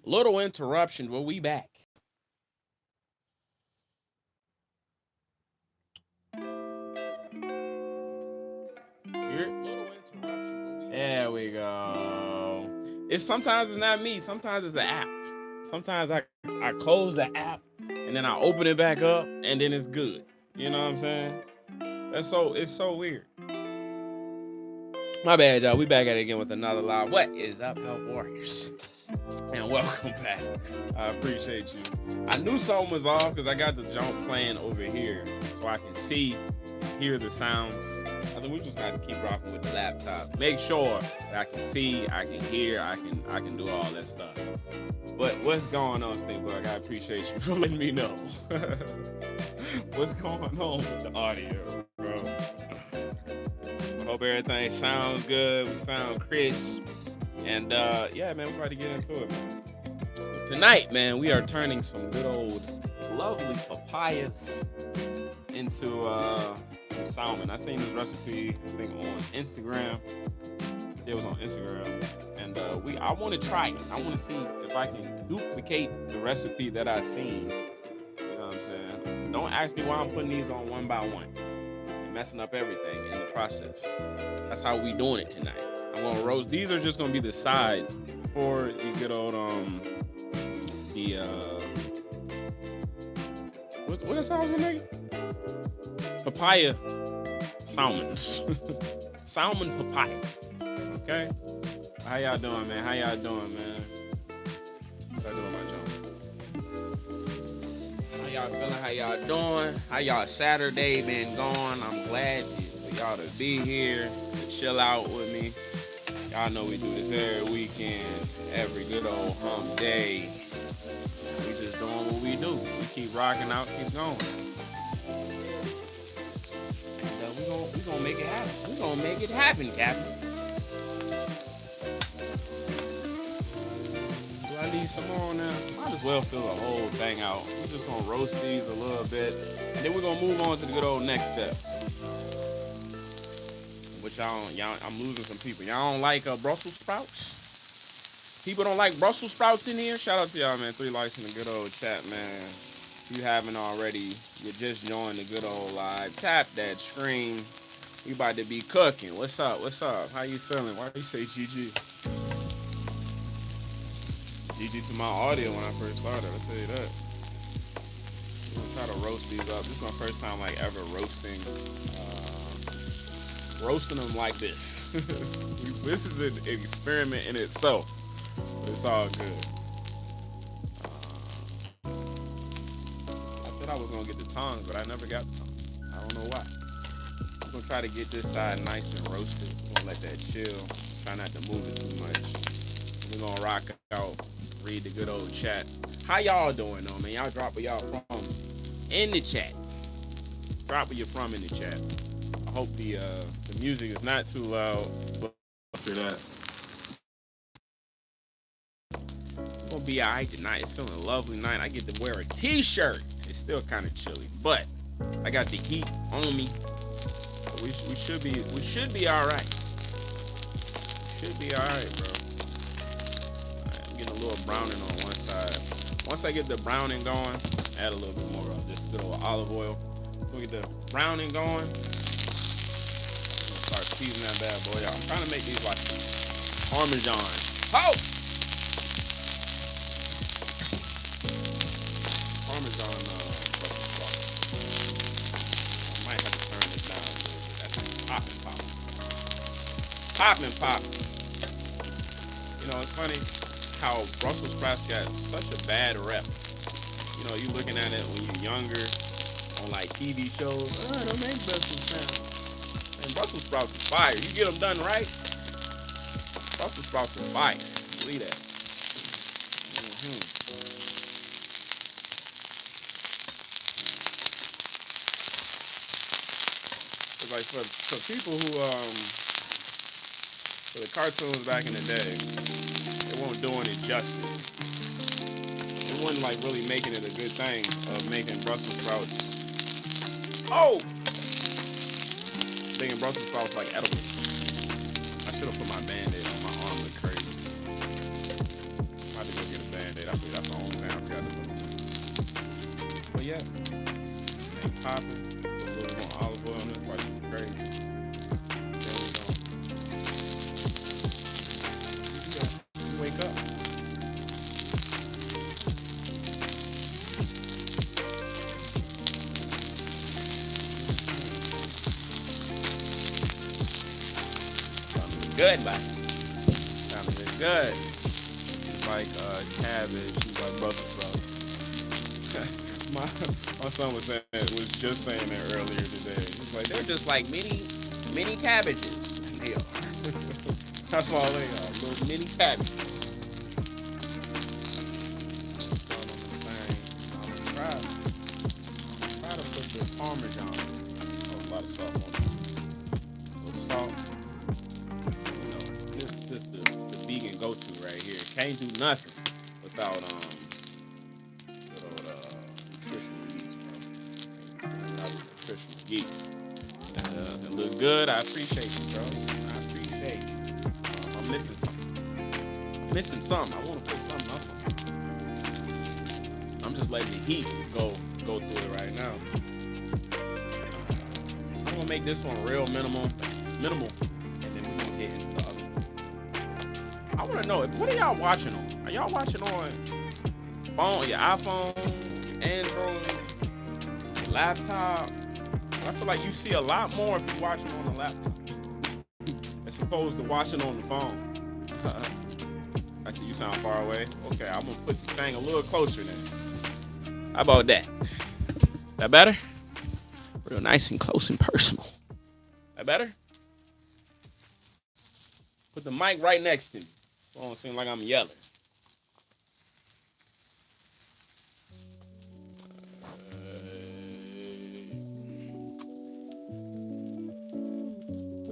Little interruption, but we back. Little interruption. There we go. It's sometimes it's not me. Sometimes it's the app. Sometimes I close the app and then I open it back up and then it's good. You know what I'm saying? It's so weird. My bad, y'all. We back at it again with another live. What is up, Health Warriors? And welcome back. I appreciate you. I knew something was off because I got the jump playing over here so I can see, hear the sounds. I think we just got to keep rocking with the laptop. Make sure that I can see, I can hear, I can do all that stuff. But what's going on, Stinkbug? I appreciate you for letting me know. What's going on with the audio, bro? I hope everything sounds good. We sound crisp. And yeah, man, we're about to get into it, man. Tonight, man, we are turning some good old lovely papayas into some salmon. I seen this recipe, I think, on Instagram. It was on Instagram. And I want to try it. I want to see if I can duplicate the recipe that I seen. You know what I'm saying? Don't ask me why I'm putting these on one by one. You're messing up everything in the process. That's how we doing it tonight. I'm gonna roast. These are just gonna be the sides for the good old what is sauce nigga? Papaya salmons. Salmon papaya. Okay. How y'all doing, man? How y'all doing, man? How doing, my John? How y'all feeling? How y'all doing? How y'all Saturday been going? I'm glad for y'all to be here to chill out with me. Y'all know we do this every weekend, every good old hump day. We just doing what we do. We keep rocking out, keep going. And we gonna make it happen. We gonna make it happen, Captain. Do I need some more now? Might as well fill the whole thing out. We're just gonna roast these a little bit, and then we're gonna move on to the good old next step. But I'm losing some people. Y'all don't like Brussels sprouts? People don't like Brussels sprouts in here? Shout out to y'all, man. 3 likes in the good old chat, man. If you haven't already, you just joined the good old live. Tap that screen. We about to be cooking. What's up? What's up? How you feeling? Why do you say GG? GG to my audio when I first started, I'll tell you that. I'm gonna try to roast these up. This is my first time ever roasting them like this. This is an experiment in itself, but it's all good. I thought I was gonna get the tongs, but I never got the tongs. I don't know why. I'm gonna try to get this side nice and roasted. I'm gonna let that chill. Try not to move it too much. We're gonna rock out, read the good old chat. How y'all doing though, man? Y'all drop where y'all from in the chat. Drop where you're from in the chat. I hope the music is not too loud. But after that, it's gonna be alright tonight. It's feeling a lovely night. I get to wear a t-shirt. It's still kind of chilly, but I got the heat on me. So we should be alright. Should be alright, bro. Right, I'm getting a little browning on one side. Once I get the browning going, add a little bit more of this good old olive oil. We'll get the browning going. Start seasoning that bad boy, y'all. I'm trying to make these like Parmesan. Oh! Parmesan Brussels sprouts. I might have to turn this down a little bit. That's like popping. You know, it's funny how Brussels sprouts got such a bad rep. You know, you looking at it when you're younger on like TV shows. Oh, I don't make Brussels sprouts. And Brussels sprouts are fire. You get them done right, Brussels sprouts are fire. Believe that. It's like for people who for the cartoons back in the day, it won't do any justice. It wasn't like really making it a good thing of making Brussels sprouts. Oh! Making Brussels sprouts like edible. I should have put my band-aid on. My arm look crazy. I'm about to go get a band-aid good, man. Sounded good. It's like cabbage. It's like Brussels sprouts. my son was just saying that earlier today. He's like, they're just like mini cabbages. And they are. That's all they are. Little mini cabbages. Try to put the Parmesan. Oh, a lot of salt on it. A little salt. You know, this the vegan go-to right here. Can't do nothing without good old nutritional yeast, bro. Nutritional yeast. It look good. I appreciate you, bro. I appreciate you. I'm missing something. I want to put something else on. I'm just letting the heat go through it right now. I'm gonna make this one real minimal, and then we're gonna get into the other one. I wanna know, what are y'all watching on? Are y'all watching on phone, your iPhone, Android, your laptop? I feel like you see a lot more if you're watching on the laptop as opposed to watching on the phone. Actually, you sound far away. Okay, I'm gonna put the thing a little closer then. How about that? That better? Real nice and close and personal. That better? Put the mic right next to me. So it don't seem like I'm yelling.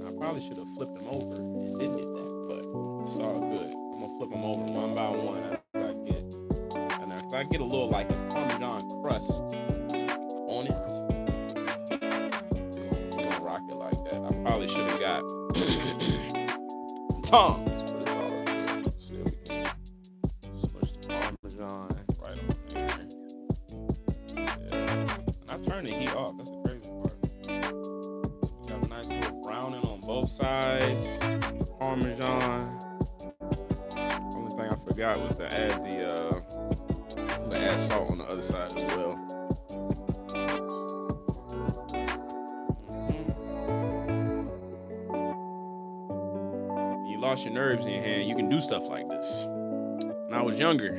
I probably should have flipped them over and didn't get that, but it's all good. I'm gonna flip them over one by one as I get. And as I get a little like a Parmesan crust on it, we're gonna rock it like that. I probably should have got tongs, but it's all good. See if we can switch the Parmesan right on there. Yeah. And I turned the heat off. That's the crazy part. So we got a nice little browning on both sides. Parmesan. Only thing I forgot was to add add salt on the other side as well. You lost your nerves in your hand, you can do stuff like this. When I was younger,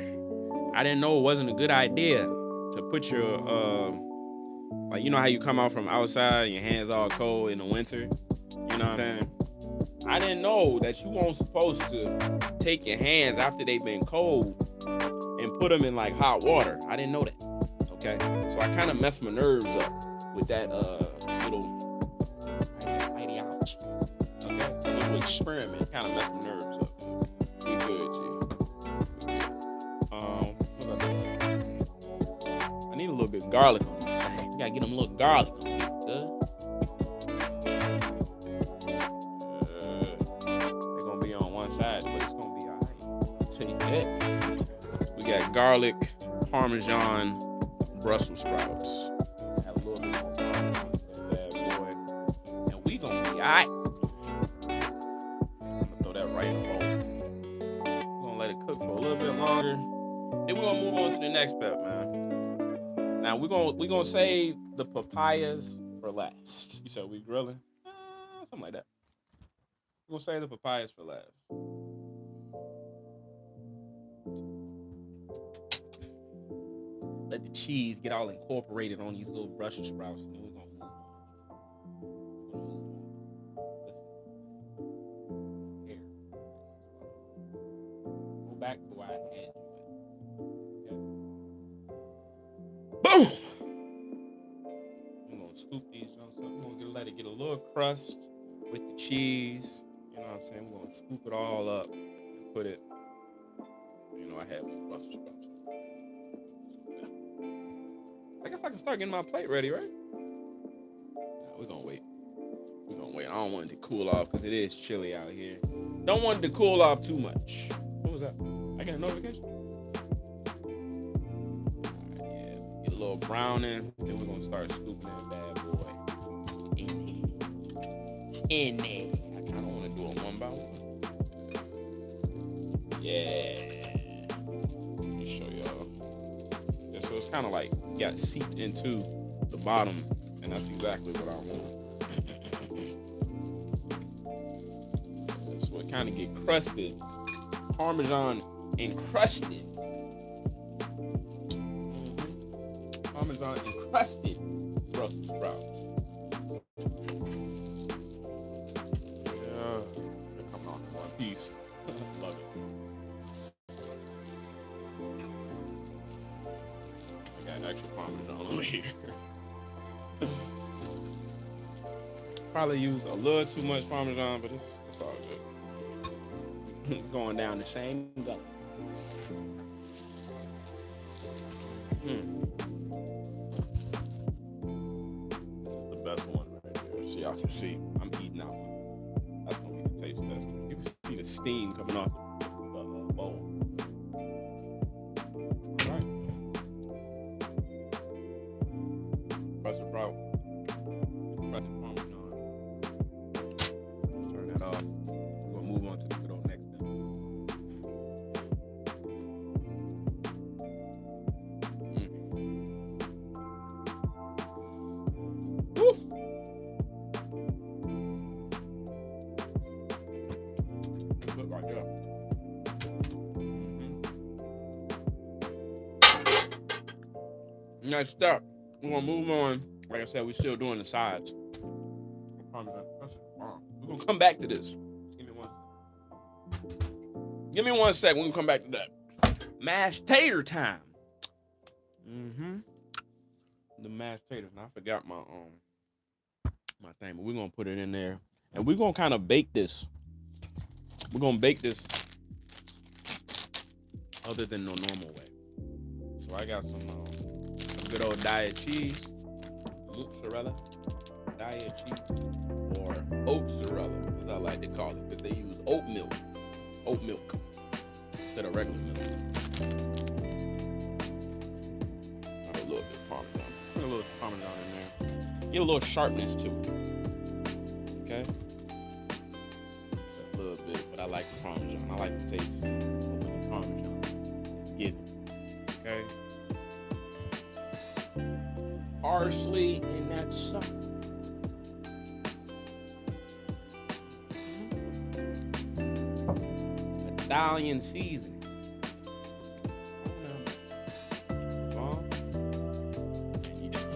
I didn't know it wasn't a good idea to put your like, you know how you come out from outside and your hands all cold in the winter? You know what I'm saying? I didn't know that you weren't supposed to take your hands after they've been cold and put them in like hot water. I didn't know that. Okay, so I kind of messed my nerves up with that little ideology. Okay, a little experiment kind of messed my nerves up. We good, G. What about that? I need a little bit of garlic on these things. You gotta get them a little garlic on these. Good. They're gonna be on one side, but it's gonna be alright. I'll tell you that. We got garlic, Parmesan, Brussels sprouts. Have a little bit more garlic on that bad boy. And we gonna be alright. I'm gonna throw that right in the bowl. We're gonna let it cook for a little bit longer. Then we're gonna move on to the next step, man. Now we're gonna save the papayas for last. You said we grilling? Something like that. We're gonna save the papayas for last. Let the cheese get all incorporated on these little Brussels sprouts, and then we're gonna move on. Here. Go back to where I had you. Okay. Boom! I'm gonna scoop these jumps up. I'm gonna let it get a little crust with the cheese. You know what I'm saying? We're gonna scoop it all up and put it. You know, I had these Brussels sprouts. I guess I can start getting my plate ready, right? Nah, we're gonna wait. I don't want it to cool off because it is chilly out here. Don't want it to cool off too much. What was that? I got a notification? All right, yeah. Get a little browning. Then we're gonna start scooping that bad boy in there. I kind of want to do it one by one. Yeah. Let me show y'all. Yeah, so it's kind of like got seeped into the bottom, and that's exactly what I want. That's what kind of get crusted. Parmesan encrusted. Parmesan encrusted Brussels sprouts. Yeah, come on, one piece. Love it. I got extra Parmesan over here. Probably use a little too much Parmesan, but it's all good. Going down the same gully. This is the best one right here, so y'all can see. I'm eating out one. That's gonna be the taste tester. You can see the steam coming off the bowl. All right. Press it, bro. Press it, Parmesan. Turn that off. We're gonna move on to the good old next thing. Woo! Look right there. Next up, we're gonna move on. Like I said, we're still doing the sides. We're gonna come back to this. Give me one second. We're gonna come back to that. Mashed tater time. The mashed taters. And I forgot my thing, but we're gonna put it in there, and we're gonna kind of bake this. We're gonna bake this other than the normal way. So I got some good old diet cheese, mozzarella, diet cheese, or oat-zarella, as I like to call it, because they use oat milk instead of regular milk. Got a little bit of Parmesan. Put a little Parmesan in there. Get a little sharpness to it. Okay? Just a little bit, but I like the Parmesan. I like the taste of the Parmesan. Let's get it. Okay? Parsley in that sucker. Italian seasoning.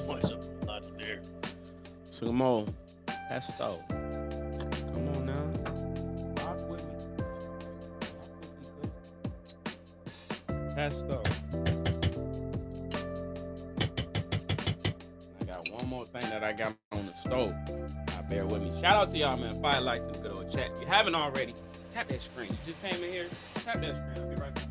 What's up out there? Some more pesto. Come on now. Rock with me. Pesto. I got one more thing that I got on the stove. Bear with me. Shout out to y'all, man. 5 likes in the good old chat. If you haven't already, tap that screen. You just came in here. Tap that screen. I'll be right back.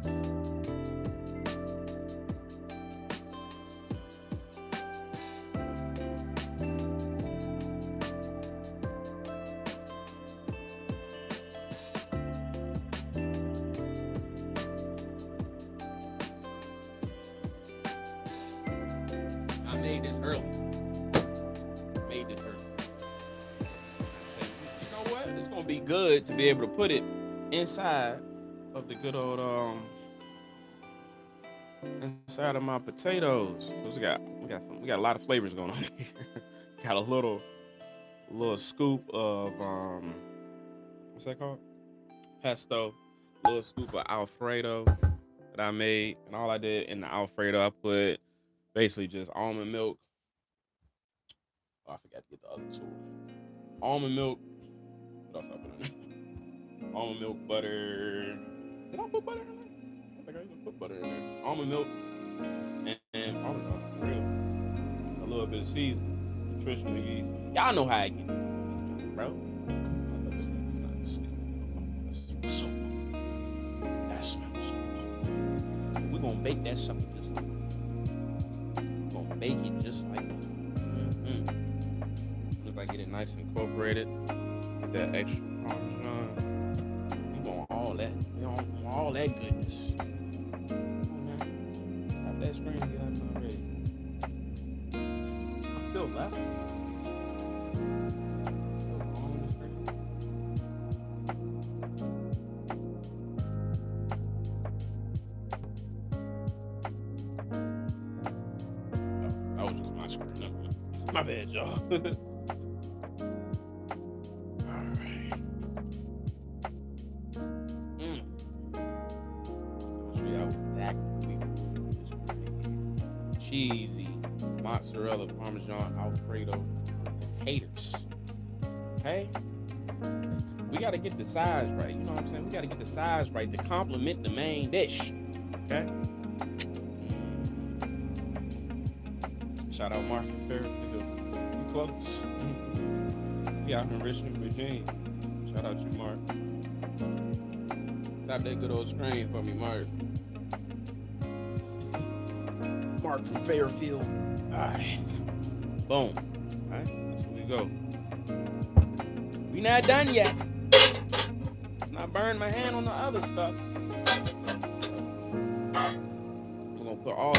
I made this early. It's gonna be good to be able to put it inside of the good old inside of my potatoes. We got a lot of flavors going on here. Got a little scoop of what's that called? Pesto. A little scoop of Alfredo that I made, and all I did in the Alfredo, I put basically just almond milk. Oh, I forgot to get the other tool. Almond milk. What else I put in there? Almond milk, butter. Did I put butter in there? I think I even put butter in there. Almond milk and Parmesan, really. A little bit of seasoning, nutritional yeast. Y'all know how I get it, bro. That smells so good. That smells so good. We're gonna bake that sucker just like that. We're gonna bake it just like that. Look like get it nice and incorporated. That extra Parmesan. We want all that. We want all that goodness. Come on now. Tap that screen if you haven't already. I feel that. On the screen. Oh, that was just my screen. My bad, y'all. cheesy mozzarella Parmesan Alfredo taters. Okay? We got to get the size right. You know what I'm saying? We got to get the size right to complement the main dish. Okay? Shout out Mark and Fairfield. You close. We out in Richmond, Virginia. Shout out you, Mark. Stop that good old screen for me, Mark. Mark from Fairfield. All right. Boom. All right. That's where we go. We not done yet. Let's not burn my hand on the other stuff. We're going to put all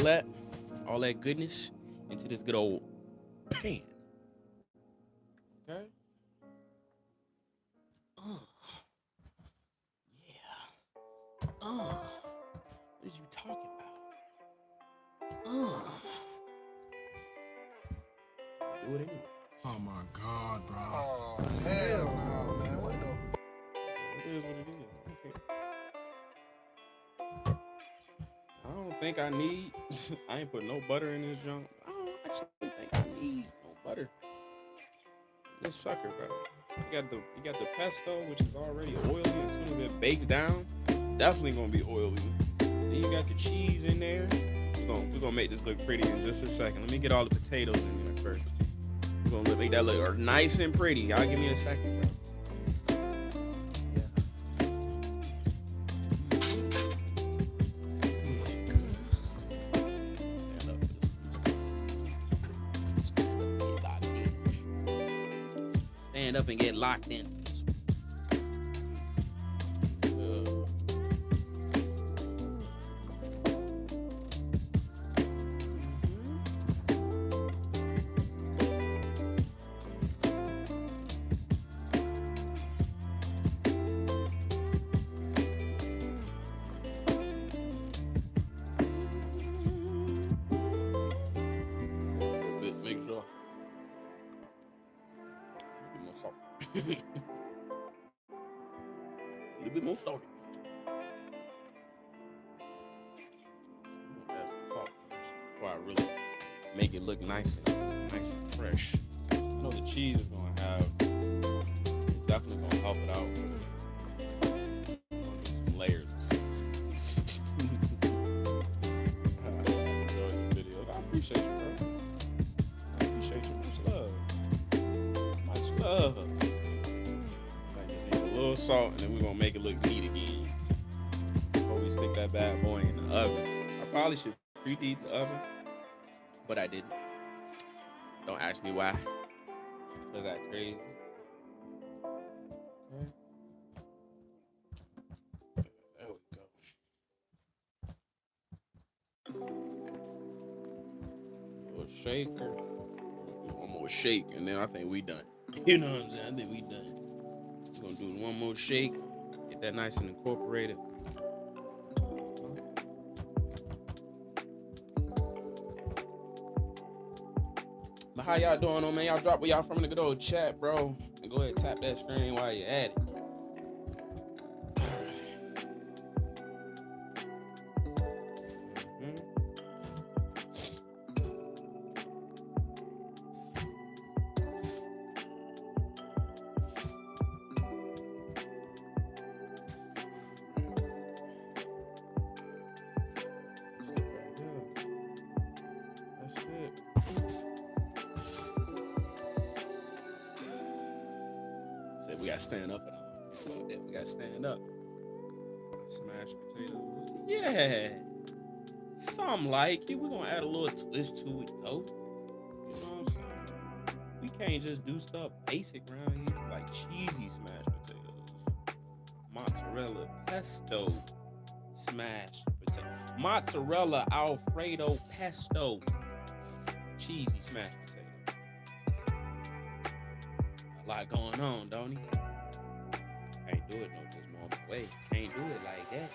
that goodness into this good old pan. Okay? Yeah. What is you talking about? Do it anyway. Oh my God, bro. Oh, hell no, man. What the It is what it is. Okay. I don't think I need. I ain't put no butter in this junk. I don't actually think I need no butter. This sucker, bro. You got the pesto, which is already oily. As soon as it bakes down, definitely gonna be oily. Then you got the cheese in there. We're gonna make this look pretty in just a second. Let me get all the potatoes in there first. We're gonna make that look nice and pretty. Y'all give me a second, bro. Stand up and get locked in. Make sure. A little bit more salty. Add some salt before I really make it look nice and fresh. I know the cheese is gonna have, it's definitely gonna help it out. Some layers. I enjoy the videos. I appreciate you, bro. I appreciate you. Much love. Much love. A little salt, and then we're gonna make it look neat again before we stick that bad boy in the oven. I probably should preheat the oven, but I didn't. Don't ask me why. Was that crazy? Okay. There we go. A little shaker. One more shake, and then I think we done. You know what I'm saying? I think we done. We're gonna do one more shake, get that nice and incorporated. But how y'all doing, man? Y'all drop where y'all from in the good old chat, bro. And go ahead and tap that screen while you're at it. We gotta stand up and all. We gotta stand up. Smashed potatoes. Yeah. Some like it. We're gonna add a little twist to it, though. You know what I'm saying? We can't just do stuff basic around here like cheesy smashed potatoes. Mozzarella pesto smashed potato. Mozzarella Alfredo pesto. Cheesy smashed potato. A lot going on, don't he? Can't do it no just normal way. Can't do it like that.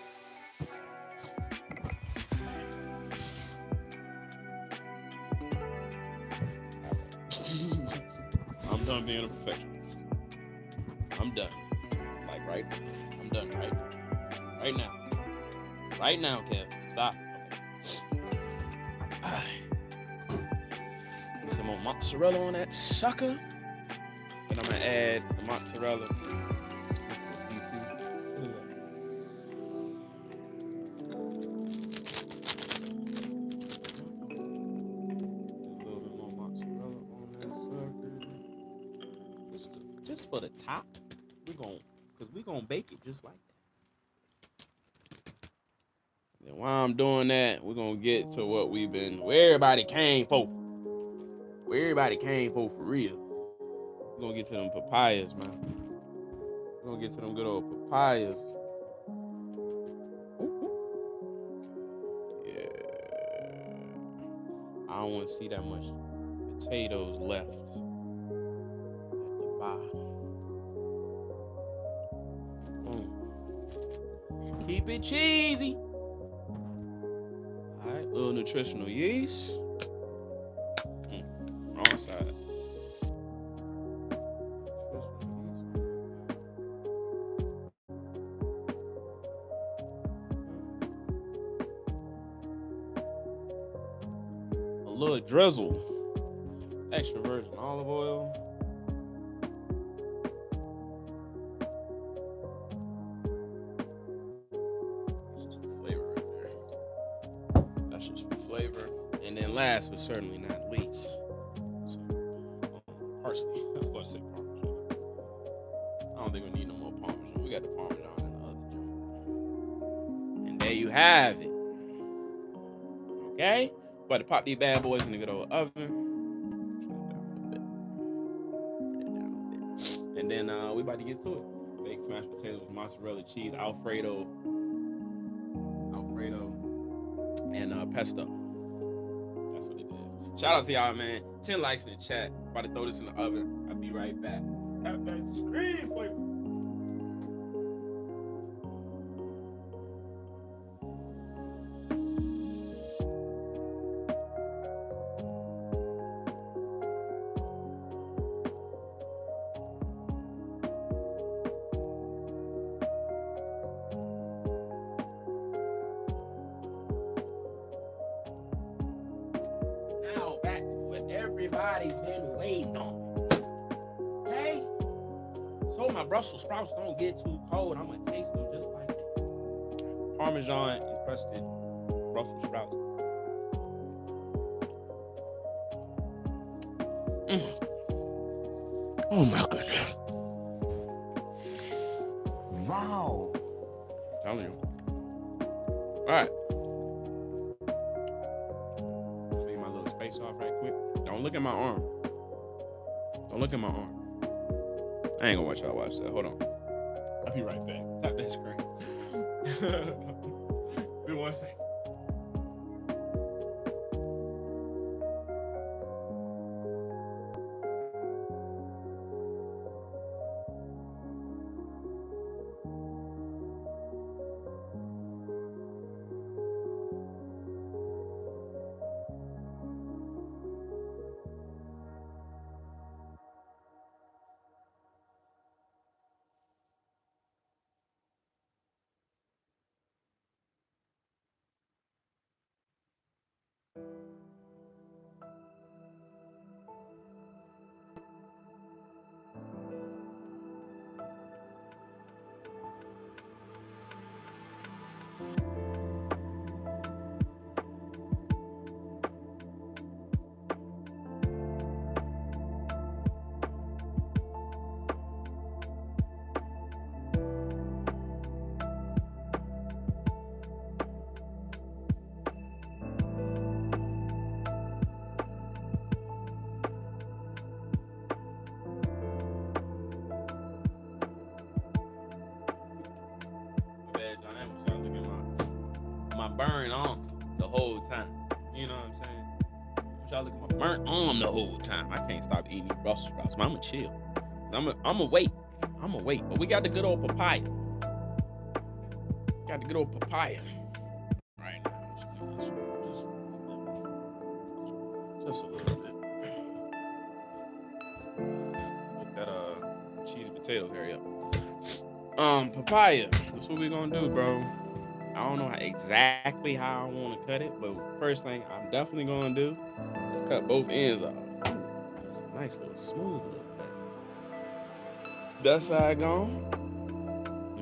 I'm done being a perfectionist. I'm done. Like right now. I'm done right now. Right now. Right now, Kev. Stop. Okay. Some more mozzarella on that sucker. And I'm gonna add the mozzarella. Just for the top, we're gonna bake it just like that. And while I'm doing that, we're gonna get to where everybody came for. Where everybody came for real. We're gonna get to them papayas, man. We're gonna get to them good old papayas. Yeah. I don't want to see that much potatoes left at the bottom. Keep it cheesy. All right, little nutritional yeast. Wrong side. A little drizzle. Extra virgin olive oil. And then last but certainly not least, parsley. I was about to say Parmesan. I don't think we need no more Parmesan. We got the Parmesan in the other joint. And there you have it. Okay? About to pop these bad boys in the good old oven. And then we about to get to it. Baked smashed potatoes with mozzarella cheese, Alfredo, and pesto. Shout out to y'all, man. 10 likes in the chat. About to throw this in the oven. I'll be right back. Tap that screen, boy. Everybody's been waiting on. Okay? So my Brussels sprouts don't get too cold. I'm gonna taste them just like that. Parmesan encrusted Brussels sprouts. Oh my goodness. Wow. I'm telling you. All right. Clean my little space off right quick. Don't look at my arm. Don't look at my arm. I ain't gonna watch y'all watch that. Hold on. I'll be right back. Tap that screen. Give me 1 second. Burn on the whole time. You know what I'm saying? Y'all look at my burnt arm the whole time. I can't stop eating these Brussels sprouts. I'm gonna chill. I'm wait. But we got the good old papaya. Got the good old papaya. Right now. Just a little bit. Get that cheesy potatoes hurry up. Papaya. That's what we gonna do, bro. I don't know exactly how I want to cut it, but first thing I'm definitely going to do is cut both ends off. Nice little smooth little cut. That side gone.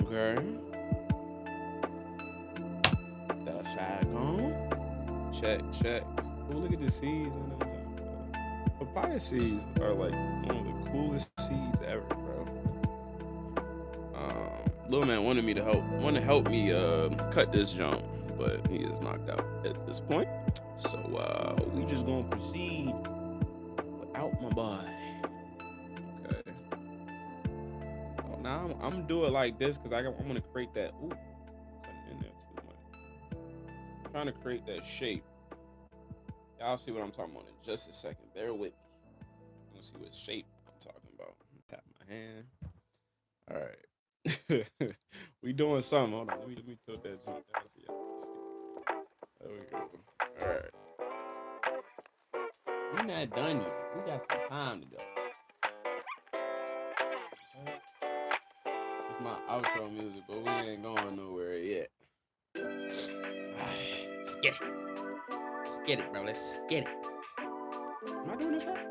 Okay. That side gone. Check, check. Oh, look at the seeds. Papaya seeds are like one of the coolest seeds ever, bro. Little man wanted to help me cut this jump, but he is knocked out at this point. So we just gonna proceed without my boy. Okay. So now I'm gonna do it like this because I'm gonna create that. Ooh, cutting in there too much. I'm trying to create that shape. Y'all see what I'm talking about in just a second. Bear with me. I'm gonna see what shape I'm talking about. Tap my hand. All right. We doing something. Hold on. Let me tilt that jump down so y'all can see. There we go. All right. We're not done yet. We got some time to go. Okay. It's my outro music, but we ain't going nowhere yet. Let's get it. Let's get it, bro. Let's get it. Am I doing this right?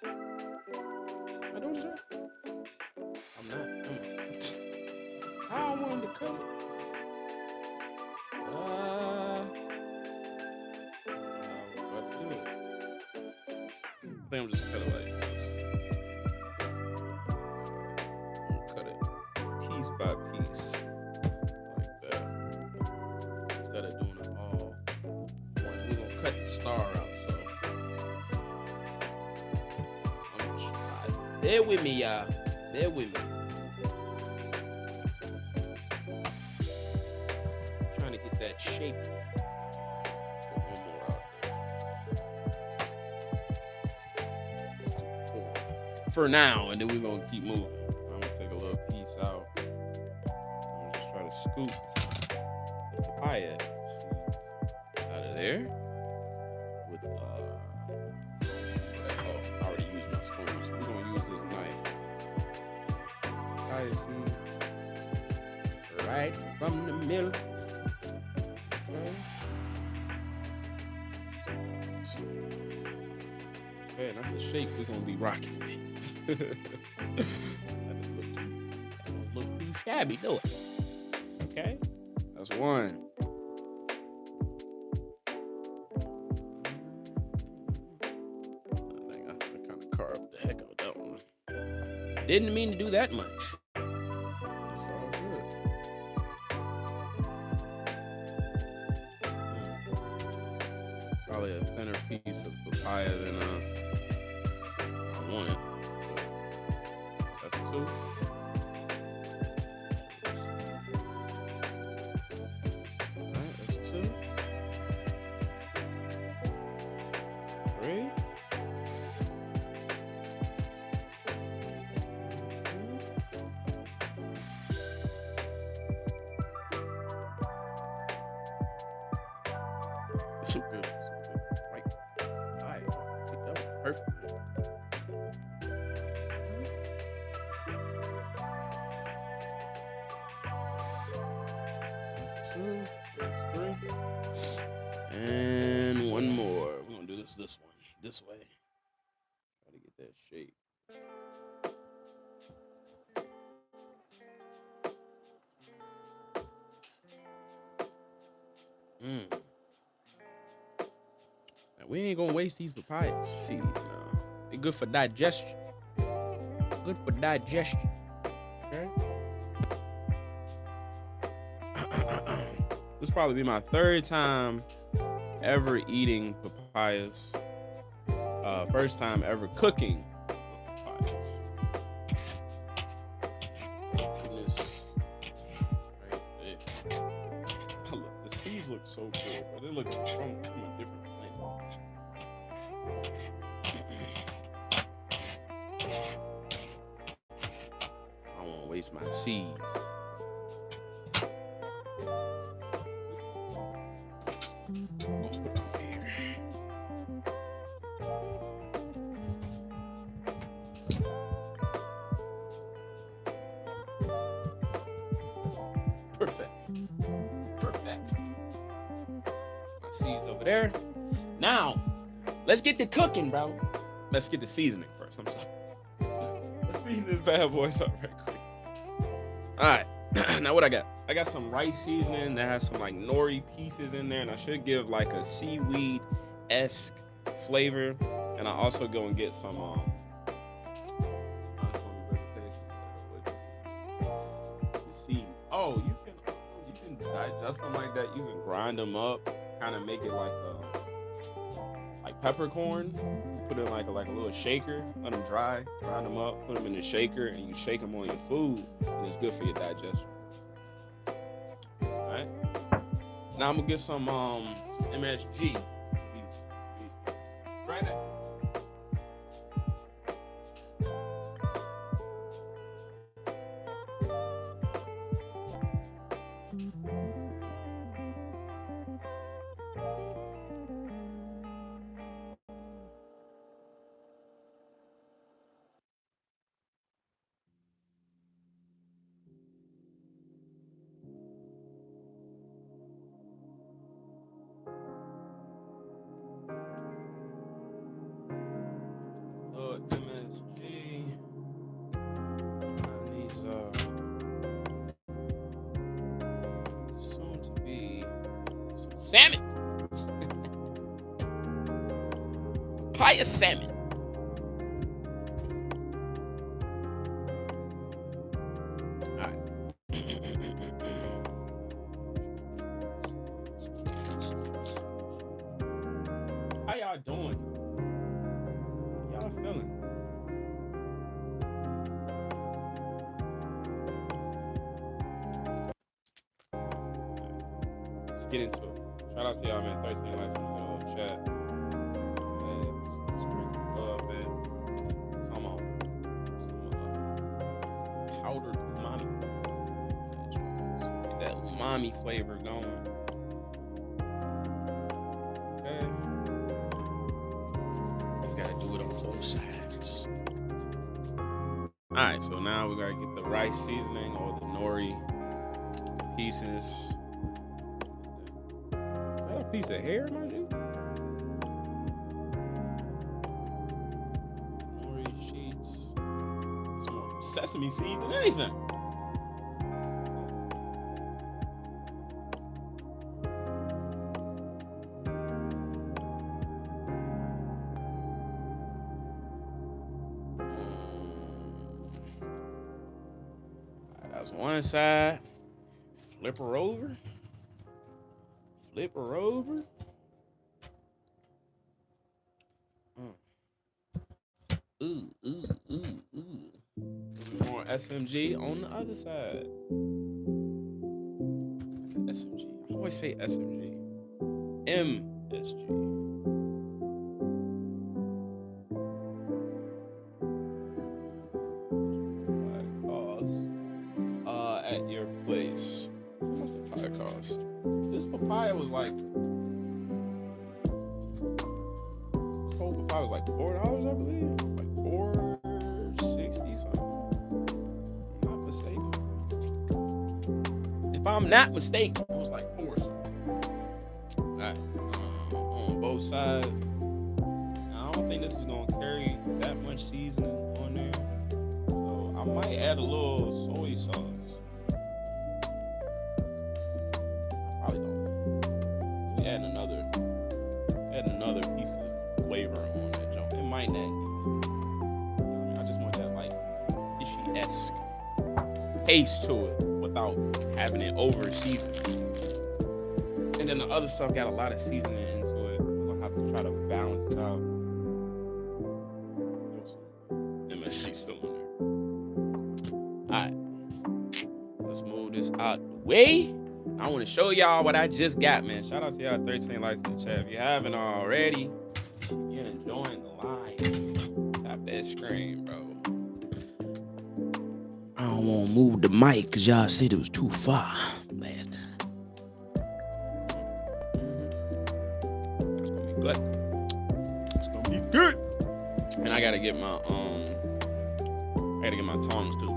Am I doing this right? I'm not. I wanted to cut it. I was about to do it. I think I'm just gonna cut it like this. I'm gonna cut it piece by piece, like that. Instead of doing it all. We're gonna cut the star out, so I'm gonna try. Bear with me, y'all. Bear with me. Trying to get that shape. Put one more out there. Let's do 4 for now, and then we're gonna keep moving. I'm gonna take a little piece out. I'm gonna just try to scoop the papaya seeds out of there with I already used my spoon, so we're gonna use this knife. Papaya seed right from the middle. Okay, that's the shape we're gonna be rocking with. That don't look too shabby, do it? Okay, that's one. I think I kind of carved the heck out of that one. Didn't mean to do that much. It's all good. Probably a thinner piece of papaya than I wanted. But that's 2. Alright, that's 2. 3. Some good right. Alright, picked up perfectly. That's 2. That's 3. And one more. We're gonna do this one this way. Try to get that shape. Now, we ain't gonna waste these papaya seeds now. They're good for digestion. Good for digestion. Okay. This probably be my 3rd time ever eating papayas. First time ever cooking papayas. Goodness. Right there. Oh, look, the seeds look so good, but they look from a different planet. I don't want to waste my seeds. Perfect. My seeds over there. Now, let's get to cooking, bro. let's get the seasoning first. I'm sorry. Let's season this bad boy up right quick. All right. Now what I got? I got some rice seasoning that has some like nori pieces in there, and I should give like a seaweed-esque flavor. And I also go and get some seeds. Oh, you can digest them like that. You can grind them up, kind of make it like peppercorn. Put it in like a little shaker, let them dry, grind them up, put them in the shaker, and you shake them on your food, and it's good for your digestion. All right. Now I'm gonna get some MSG. Right there. MSG. These soon to be some salmon. Papaya salmon. All right. How y'all doing? How y'all feeling? Let's get into it. Shout out to y'all, man. 13 likes in the chat. Come on. Some powdered umami. Get that umami flavor going. Okay. You gotta do it on both sides. Alright, so now we gotta get the rice seasoning or the nori pieces. Is that a piece of hair, my dude? Nori sheets. It's more sesame seeds than anything. That's one side. Flip her over. Flip her over. Ooh, ooh, ooh, ooh. More SMG on the other side. SMG. I always say SMG. MSG. At your place. How much the papaya cost? This papaya was like, this whole papaya was like $4, I believe. Like $4.60 something. If I'm not mistaken. If I'm not mistaken, it was like $4 something. Alright. On both sides. Now, I don't think this is gonna carry that much seasoning on there. So I might add a little soy sauce. Add another piece of flavor on that jump. It might not. I just want that like fishy-esque taste to it without having it over seasoned. And then the other stuff got a lot of seasoning into it. We're gonna have to try to balance it out. MSG still in there. All right, let's move this out the way. I want to show y'all what I just got, man. Shout out to y'all 13 likes in the chat. If you haven't already, you're enjoying the live. Tap that screen, bro. I don't want to move the mic because y'all said it was too far last time. It's gonna be good. It's gonna be good. And I gotta get my tongs too.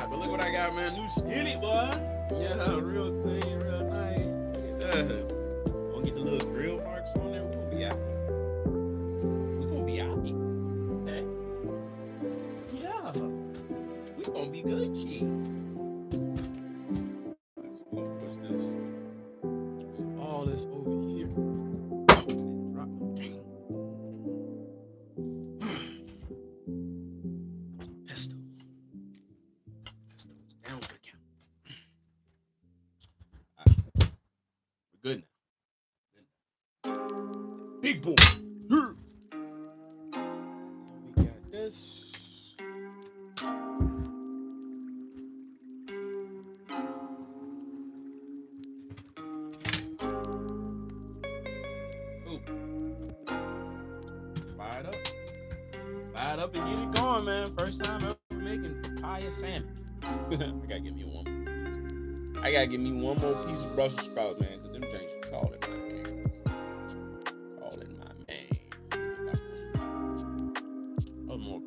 But look what I got, man. New skillet, boy. Yeah, real clean, real nice. Look at that. Gonna get the little grill marks on there. We're gonna be out there. this over here. Drop my king. Pistol. Pistol's down for count. Right. We're good now. Big boy. We got this. Fire it up and get it going, man. First time ever making papaya salmon. I gotta give me one more piece. I gotta give me one more piece of Brussels sprouts, man, because them things are calling my name. Calling my name.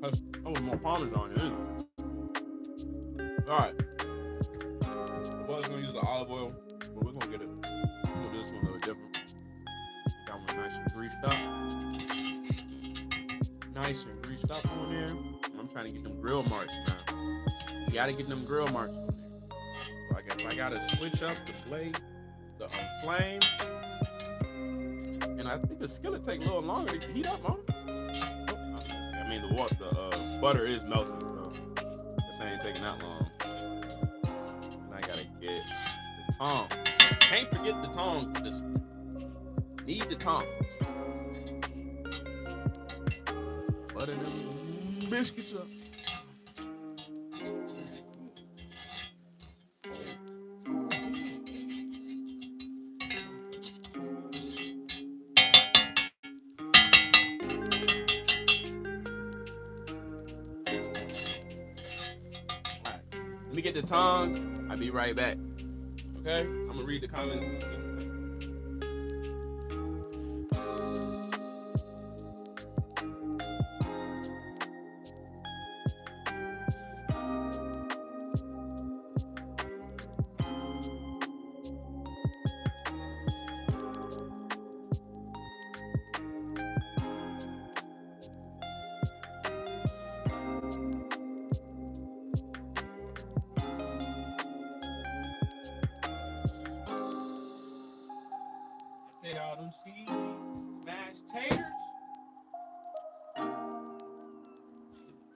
That was more Parmesan in it. Alright. I was gonna use the olive oil, but we're gonna get it. We'll do this one a little different. Got one nice and greased up. Nice and greased up on there. I'm trying to get them grill marks, man. You gotta get them grill marks on there. So I gotta switch up the blade, the flame, and I think the skillet take a little longer to heat up, huh? I mean, the butter is melting, so this ain't taking that long. And I gotta get the tongs. Can't forget the tongs for this one. Need the tongs. Butter them biscuits up. Alright, let me get the tongs. I'll be right back. Okay? I'm gonna read the comments. Take all them cheesy smashed taters.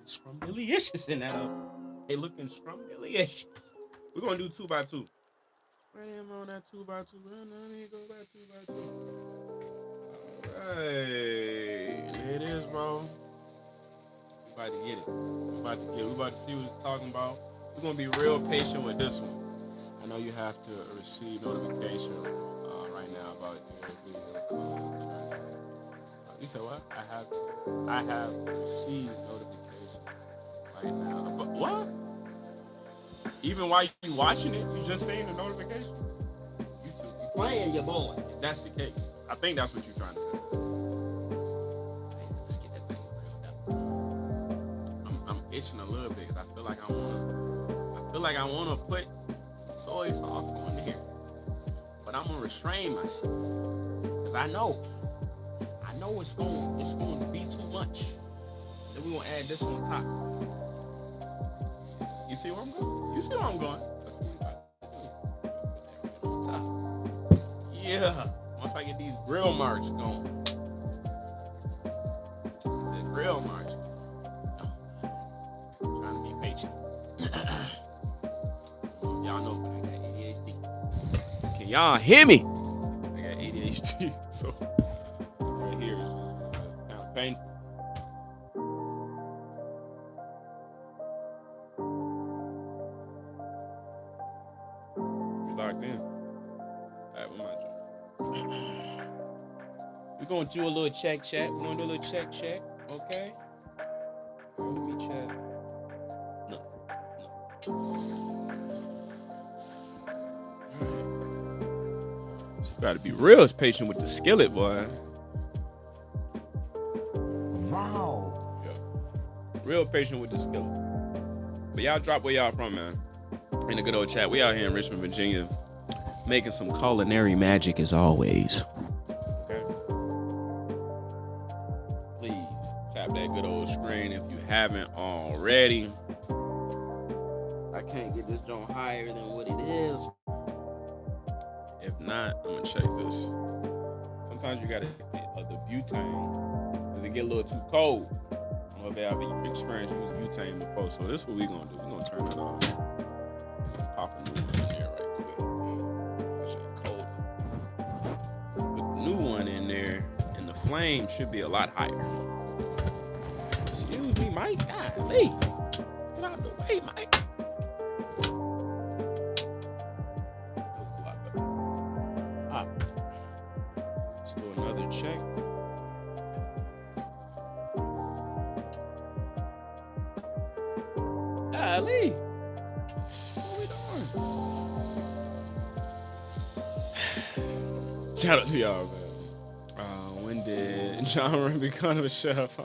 Scrumdiddlyicious in that oven. They looking scrumdiddlyicious. We're gonna do 2x2. Right am on that 2x2. Let me go back 2x2. Alright. There it is, bro. We about to get it. We about to see what it's talking about. We're gonna be real patient with this one. I know you have to receive notification right now about your video. You said what? I have received notification right now. But what? Even while you watching it, you just seeing the notification? YouTube, you playing your boy. If that's the case, I think that's what you're trying to say. Let's get that thing grilled up. I'm itching a little bit because I feel like I wanna put soy sauce on here, but I'm gonna restrain myself because I know it's going to be too much. Then we're gonna add this on top. You see where I'm going? You see where I'm going? That's what we about to do. Top. Yeah. Once I get these grill marks going, the grill marks. I'm trying to be patient. Y'all know I got ADHD. Can y'all hear me? I got ADHD, so right here is kind of painful. You locked in. All right, with my job. We're gonna do a little check. We're gonna do a little check. Okay. Let me check. No. You gotta be real patient with the skillet, boy. Wow. Yeah. Real patient with the skillet. But y'all drop where y'all from, man. In a good old chat. We out here in Richmond, Virginia, making some culinary magic as always. Okay. Please tap that good old screen if you haven't already. I can't get this joint higher than what it is. If not, I'm gonna check this. Sometimes you gotta get the butane because it get a little too cold. I don't know if they have experienced using butane before. So this is what we gonna do. We're gonna turn it on. Pop a new one in there right quick. Actually cold. Put the new one in there, and the flame should be a lot higher. Excuse me, Mike. Golly. Get out the way, Mike. Let's do another check. Golly. What we doing? Shout out to y'all, man. When did John Ren become a chef?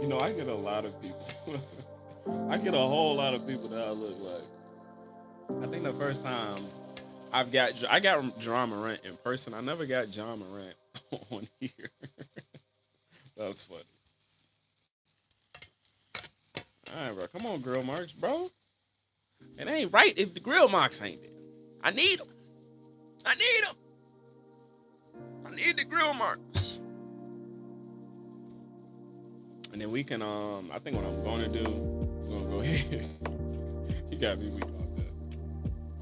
You know, I get a lot of people. I get a whole lot of people that I look like. I think the first time I got John Morant in person. I never got John Morant on here. That was funny. All right, bro. Come on, grill marks, bro. It ain't right if the grill marks ain't there. I need them. I need the grill marks. And then we can, I think what I'm gonna do, I'm gonna go ahead. You got me weak off that.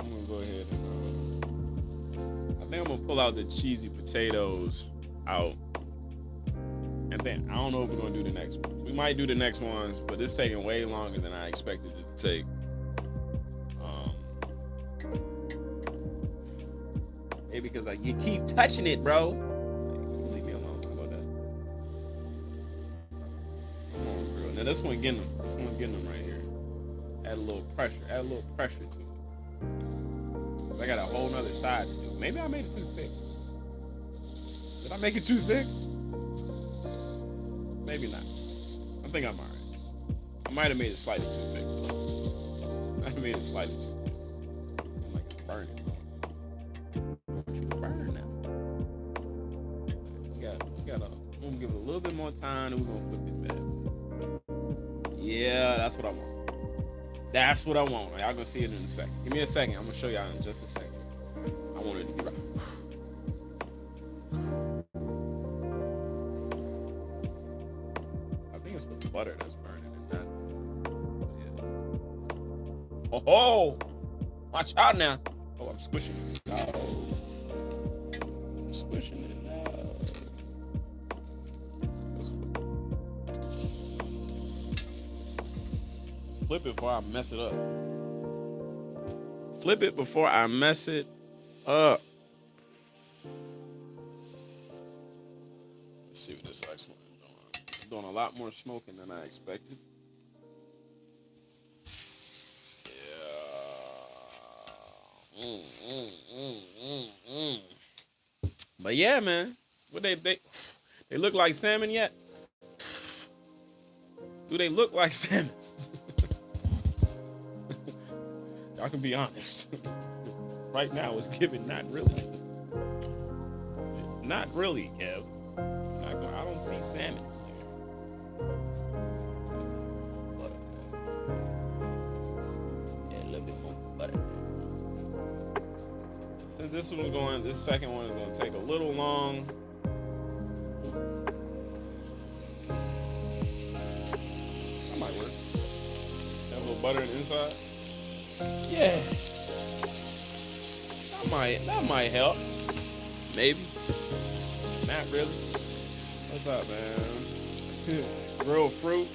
I'm gonna go ahead and, I think I'm gonna pull out the cheesy potatoes out. And then, I don't know if we're gonna do the next one. We might do the next ones, but it's taking way longer than I expected it to take. Maybe because like you keep touching it, bro. Leave me alone about that. Come on, girl. Now this one getting them right here. Add a little pressure. Add a little pressure to it. I got a whole nother side to do. Maybe I made it too thick. Did I make it too thick? Maybe not. I think I'm alright. I might have made it slightly too thick. I made it slightly too thick. I'm like it's burning. We're gonna give it a little bit more time and we're gonna flip it back. Yeah, that's what I want. That's what I want. Y'all gonna see it in a second. Give me a second. I'm gonna show y'all in just a second. I want it to be right. I think it's the butter that's burning and not. Yeah. Oh, watch out now. Oh, I'm squishing it. Oh. I'm squishing it. Flip it before I mess it up. Flip it before I mess it up. Let's see what this next one is doing. I'm doing a lot more smoking than I expected. Yeah. But yeah, man. What they look like salmon yet? Do they look like salmon? I can be honest. Right now, it's giving not really. Not really, Kev. I don't see salmon there. Butter. Yeah, a little bit more butter. Since this second one is going to take a little long. That might work. Have a little butter on the inside. Yeah, that might help. Maybe. Not really. What's up, man? Grilled fruit.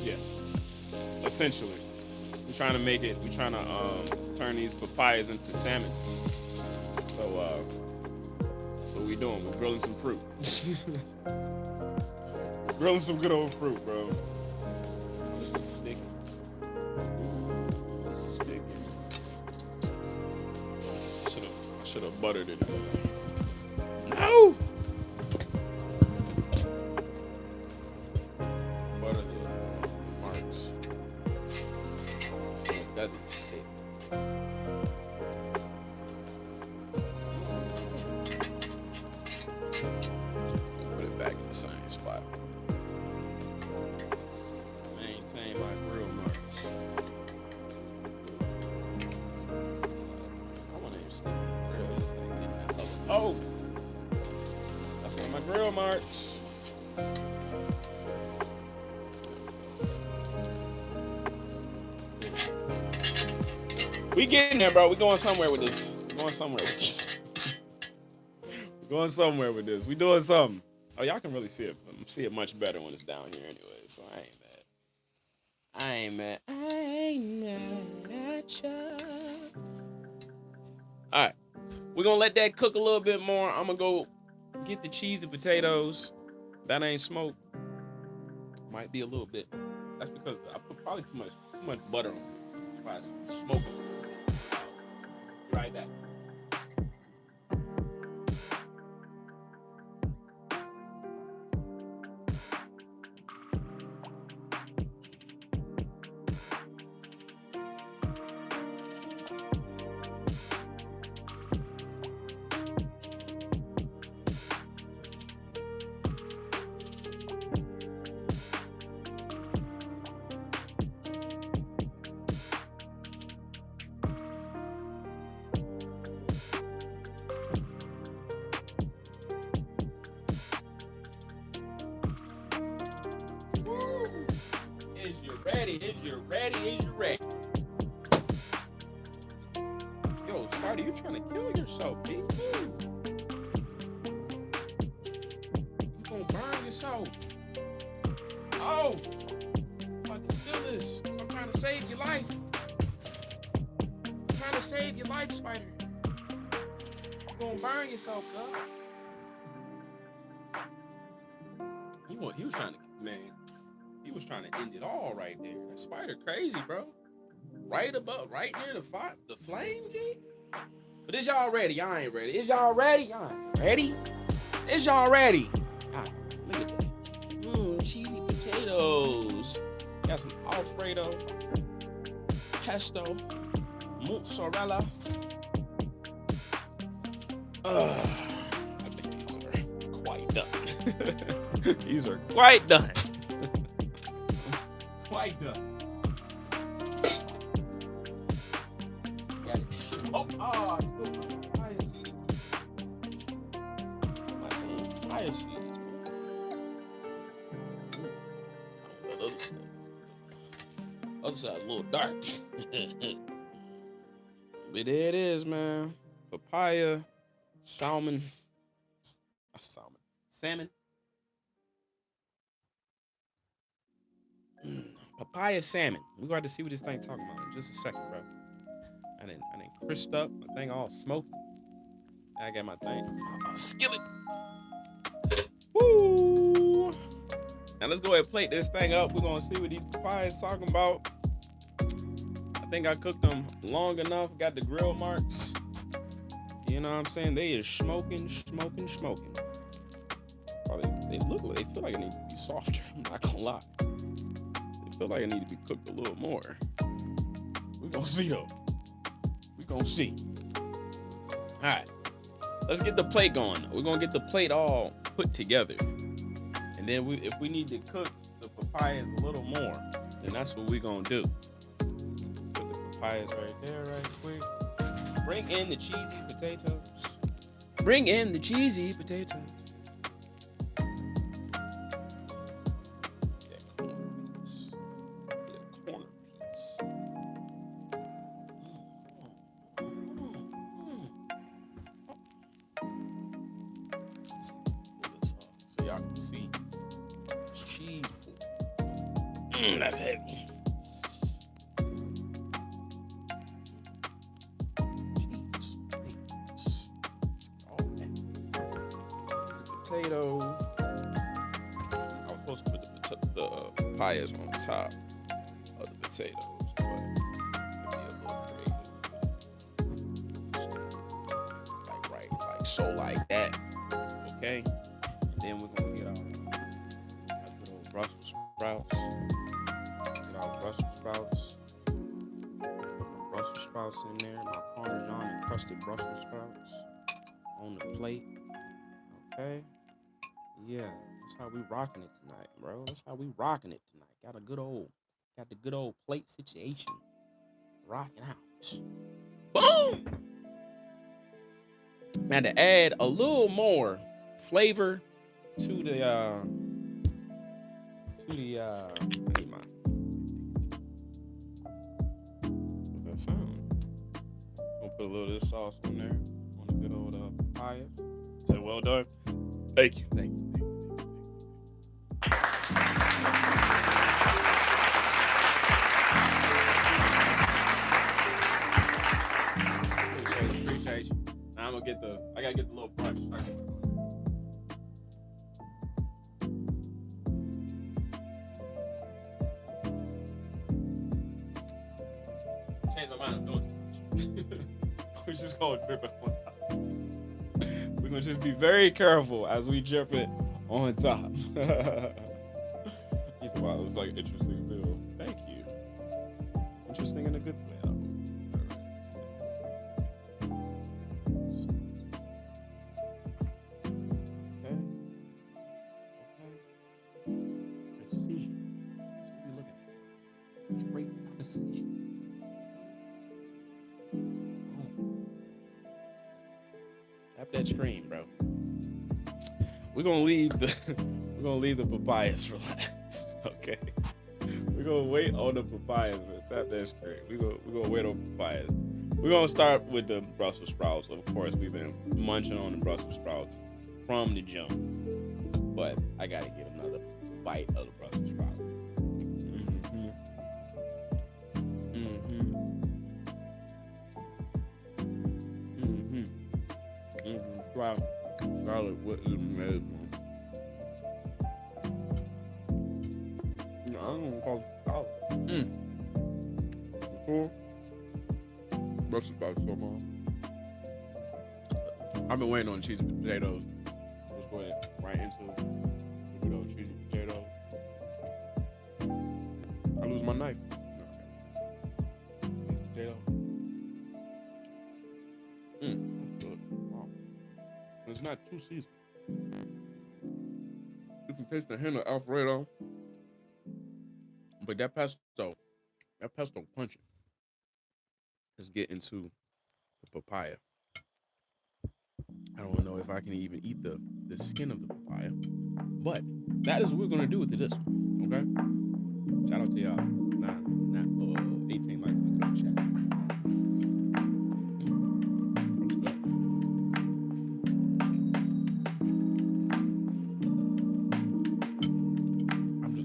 Yeah. Essentially, we're trying to turn these papayas into salmon. So that's what we doing. We're grilling some fruit. Grilling some good old fruit, bro. Should have buttered it. No! Butter the marks. So it doesn't stick. Put it back in the same spot. Maintain my grill marks. I want to stay. grill marks. We getting there, bro. We going somewhere with this. We going somewhere with this. We going somewhere with this. We doing something. Oh, y'all can really see it. See it much better when it's down here anyway, so I ain't mad. I ain't mad at ya. All right. We're going to let that cook a little bit more. I'm going to go get the cheesy potatoes. That ain't smoked. Might be a little bit. That's because I put probably too much butter on it. That's why it's smoking. Right back. Is you ready? Yo, Spider, you trying to kill yourself, B? You gonna burn yourself. Oh, I'm about to steal this. I'm trying to save your life. I'm trying to save your life, Spider. You gonna burn yourself, bro. He was trying to, man. He was trying to end it all right there. That Spider crazy, bro. Right near the flame, G. But is y'all ready? Y'all ain't ready. Is y'all ready? Y'all ain't ready? Is y'all ready? Ah, look at that. Cheesy potatoes. Got some Alfredo, pesto, mozzarella. I think these are quite done. These are quite done. Quite done. Got it. Oh, fire seeds, man. The other side. Other side's a little dark. But there it is, man. Papaya, salmon. Salmon. Papaya salmon. We're going to see what this thing talking about in just a second, bro. I didn't crisped up. My thing all smoky. I got my thing. Skillet. Woo! Now let's go ahead and plate this thing up. We're going to see what these papayas talking about. I think I cooked them long enough. Got the grill marks. You know what I'm saying? They is smoking. Probably, they feel like it need to be softer. I'm not going to lie. Feel like I need to be cooked a little more. We're gonna see though. We're gonna see. All right, let's get the plate going. We're gonna get the plate all put together, and then if we need to cook the papayas a little more, then that's what we're gonna do. Put the papayas right there, right quick. Bring in the cheesy potatoes. Bring in the cheesy potatoes. That's heavy. Potato. I was supposed to put the papayas on top of the potatoes, but it'd be a little creative. Like so like that. Okay? And then we're gonna get our good old Brussels sprouts. Brussels sprouts in there, my Parmesan encrusted Brussels sprouts on the plate. Okay, yeah, that's how we rocking it tonight, bro. That's how we rocking it tonight. Got the good old plate situation. Rocking out. Boom. Now to add a little more flavor to the I need my what's that sound? Gonna put a little of this sauce on there on the good old papayas. Say well done. Thank you. Thank you. Appreciate you. Now I gotta get the little brush. Change my mind. I'm doing too much. We're just gonna drip it on top. We're gonna just be very careful as we drip it on top. He said, wow, it was like interesting bill. Thank you. Interesting in a good way. Okay. Precision. That's what we're looking for. Straight precision. Tap that screen, bro. We're gonna leave the papayas relaxed, okay? We're gonna wait on the papayas, but tap that screen. We're gonna wait on papayas. We're gonna start with the Brussels sprouts. Of course, we've been munching on the Brussels sprouts from the jump, but I gotta get another bite of the Brussels sprout. Wow, garlic what is amazing. No, I don't know call it garlic. Before, Brussels sprouts so long. I've been waiting on cheesy potatoes. Let's go ahead right into the good old cheesy potatoes. I lose my knife. Cheesy potato. That's good. Wow. It's not too seasoned. You can taste the hint of Alfredo, but that pesto punching. Let's get into the papaya. I don't know if I can even eat the skin of the papaya, but that is what we're gonna do with this one. Okay. Shout out to y'all. Not 18 likes in the chat.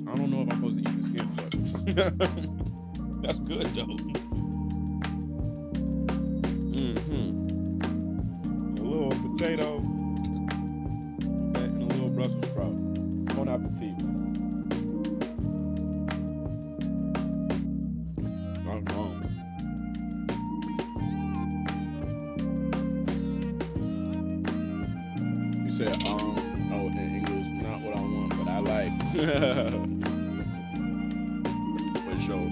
I don't know if I'm supposed to eat the skin, but that's good though. A little potato, okay, and a little Brussels sprout. Bon appetit. I'm wrong. You said, oh, in English, not what I want, but I like. For sure.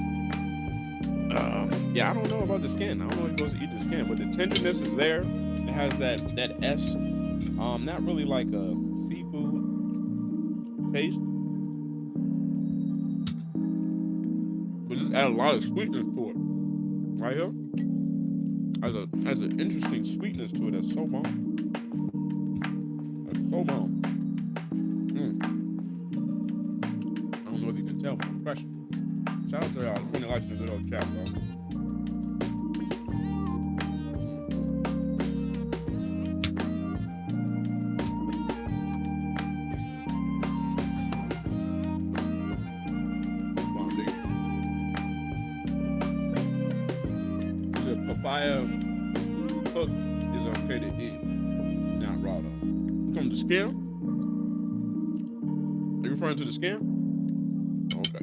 Yeah, I don't know about the skin. I don't know if you're supposed to eat the skin, but the tenderness is there. It has that S, not really like a seafood taste, but just add a lot of sweetness to it. Right here, has an interesting sweetness to it. That's so bomb. That's so bomb. I don't know if you can tell, but I'm fresh. Shout out to y'all. It's been a good old chat, bro. Papaya cooked is okay to eat, not raw though. From the skin? Are you referring to the skin? Okay.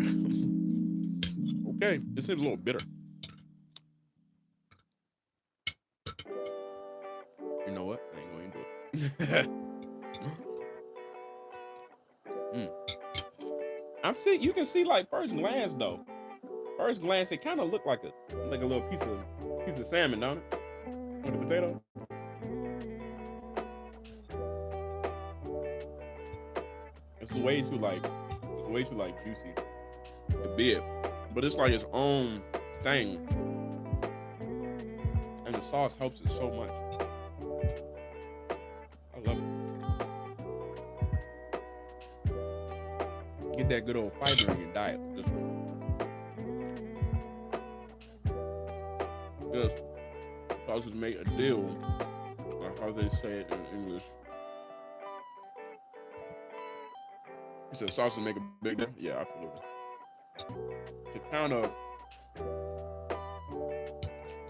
Okay, this is a little bitter. You know what? I ain't going to do it. You can see like first glance though. First glance, it kind of looked like a little piece of salmon, don't it? With the potato. It's way too juicy to be it, but it's like its own thing, and the sauce helps it so much. I love it. get that good old fiber in your diet with this one. Just sauces make a deal, or how they say it in English. You said sauces make a big deal? Yeah, absolutely.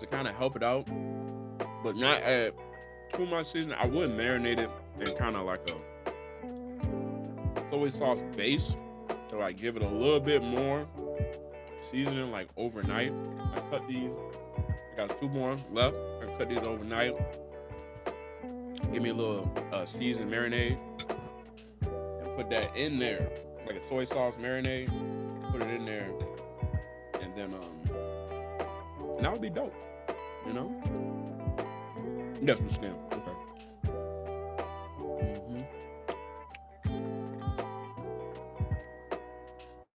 To kind of help it out, but not add too much seasoning. I would marinate it in kind of like a soy sauce base to like give it a little bit more seasoning like overnight. I got 2 more left. I cut these overnight. Give me a little seasoned marinade and put that in there, like a soy sauce marinade. Put it in there, and then and that would be dope, you know? That's the skin. Okay.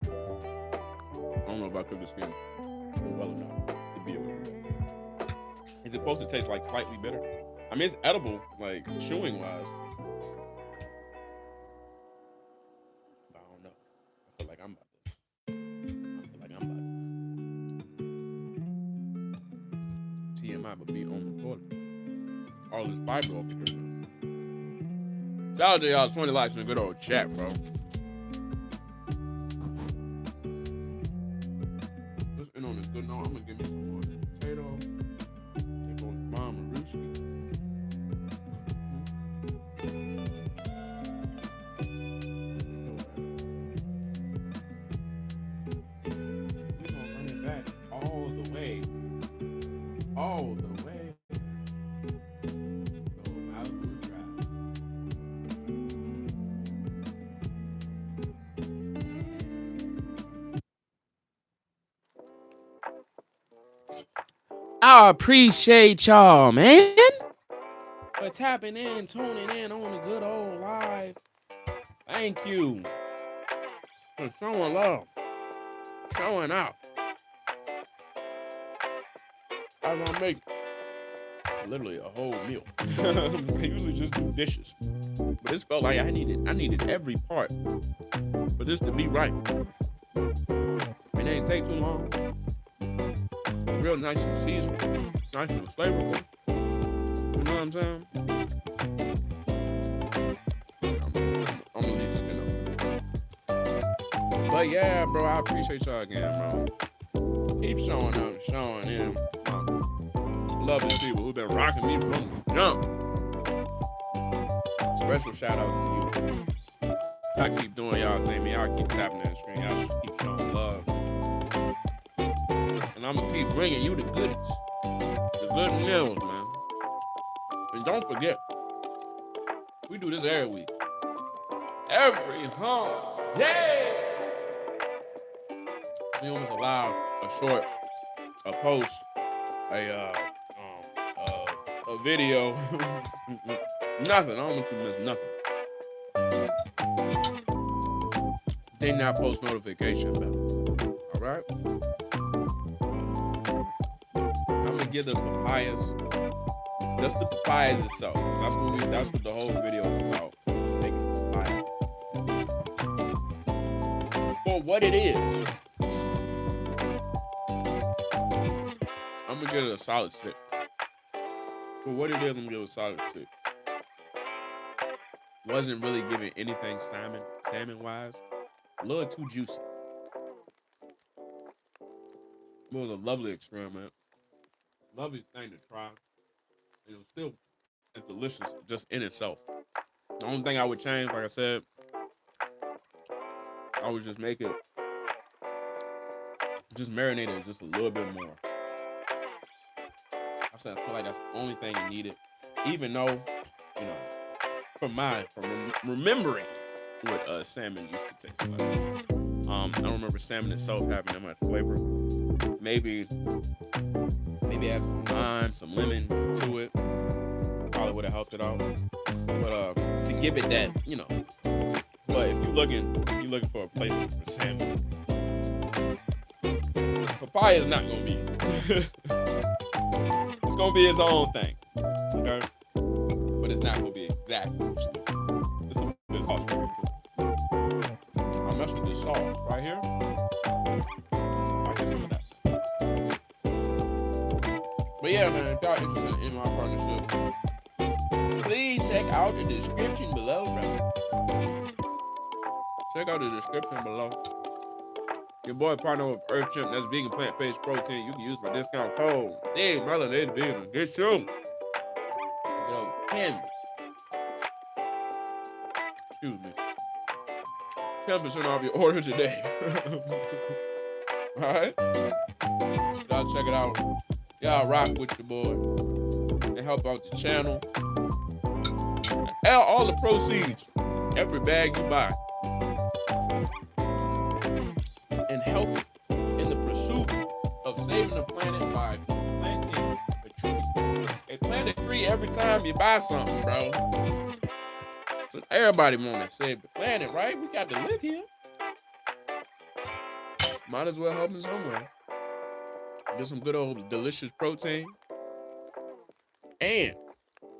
I don't know if I cook the skin well enough to be able to do that. Is it supposed to taste like slightly bitter? I mean, it's edible, like chewing wise. But I don't know. I feel like I'm about to TMI, but be on the toilet. All this fiber over here. Shout out to y'all, 20 likes in a good old chat, bro. Let's end on this good note. I'm gonna give me some more potato. Take on Mama Ruski. We're gonna run it back all the way. All the way. I appreciate y'all, man, for tapping in, tuning in on the good old live. Thank you for showing love, showing out. As I make literally a whole meal. I usually just do dishes, but this felt like I needed every part for this to be right. It didn't take too long. Real nice and seasoned, nice and flavorful. You know what I'm saying? I'm gonna leave this skin up. But yeah, bro, I appreciate y'all again, bro. Keep showing up, showing in. Love these people who've been rocking me from the jump. Special shout out to you. Y'all keep doing y'all thing, man. Y'all keep tapping that screen. Y'all just keep showing love. And I'm gonna keep bringing you the goodies, the good meals, man. And don't forget, we do this every week. Every day. We almost allow a post, a video, nothing. I don't want you to miss nothing. Did not post notification bell. All right. I'm gonna give the papayas, just the papayas itself. That's what the whole video is about. Making papaya for what it is. I'm gonna give it a solid 6. For what it is, I'm gonna give it a solid 6. Wasn't really giving anything salmon wise. A little too juicy. It was a lovely experiment. Lovely thing to try. It was still delicious just in itself. The only thing I would change, like I said, I would just make it, just marinate it just a little bit more. I said I feel like that's the only thing you needed. Even though, you know, from remembering what salmon used to taste like. I don't remember salmon itself having that much flavor. Maybe add some lime, some lemon to it. Probably would have helped it out. But to give it that, you know. But if you're looking for a replacement for salmon, papaya is not gonna be. It's gonna be its own thing. Okay? But it's not gonna be exactly what you need. It's a good sauce for it too. I'm mess with this sauce right here. I get some of that. But yeah, man, if y'all interested in my partnership, please check out the description below, bro. Check out the description below. Your boy partner with Earth Chimp, that's vegan plant-based protein. You can use my discount code. Hey, brother, they vegan. Get you. Yo, 10. Excuse me. 10% off your order today. All right? Y'all check it out. Y'all rock with your boy and help out the channel. And all the proceeds, every bag you buy, and help in the pursuit of saving the planet by planting a tree. They plant a tree every time you buy something, bro. So everybody want to save the planet, right? We got to live here. Might as well help in some way. Get some good old delicious protein. And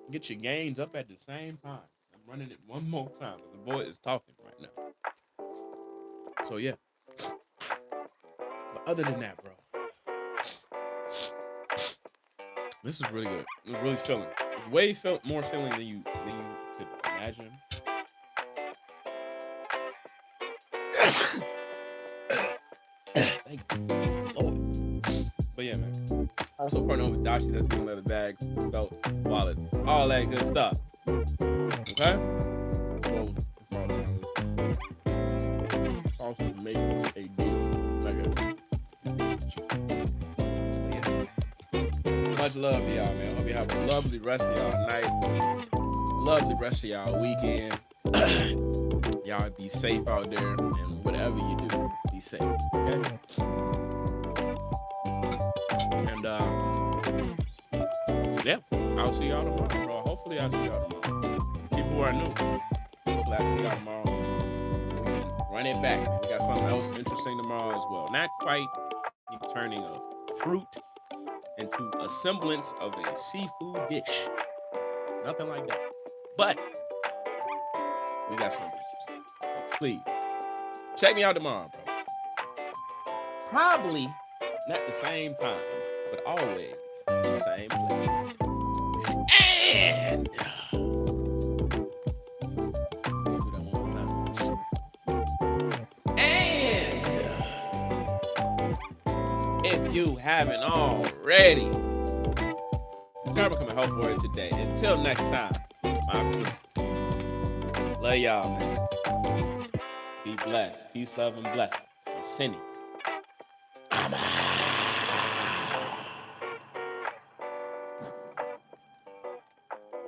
get your gains up at the same time. I'm running it one more time. The boy is talking right now. So yeah. But other than that, bro, this is really good. It's really filling. It's way more filling than you could imagine. Thank you, Lord. But yeah, man. Also partner with Dashi, that's getting leather bags, belts, wallets, all that good stuff. Okay? So, also make a deal. Yeah. Much love to y'all, man. Hope you have a lovely rest of y'all night. Lovely rest of y'all weekend. Y'all be safe out there, and whatever you do, be safe. Okay? And yeah, I'll see y'all tomorrow, bro. Hopefully I'll see y'all tomorrow. People who are new, hopefully I'll see y'all tomorrow. We can run it back. We got something else interesting tomorrow as well. Not quite turning a fruit into a semblance of a seafood dish. Nothing like that. But we got something interesting. So please, check me out tomorrow, bro. Probably not the same time, but always the same place. And maybe that one more time. And if you haven't already, subscribe and become a health warrior today. Until next time, my people. Love y'all, man. Be blessed. Peace, love, and blessings. I'm Cindy. I'm out.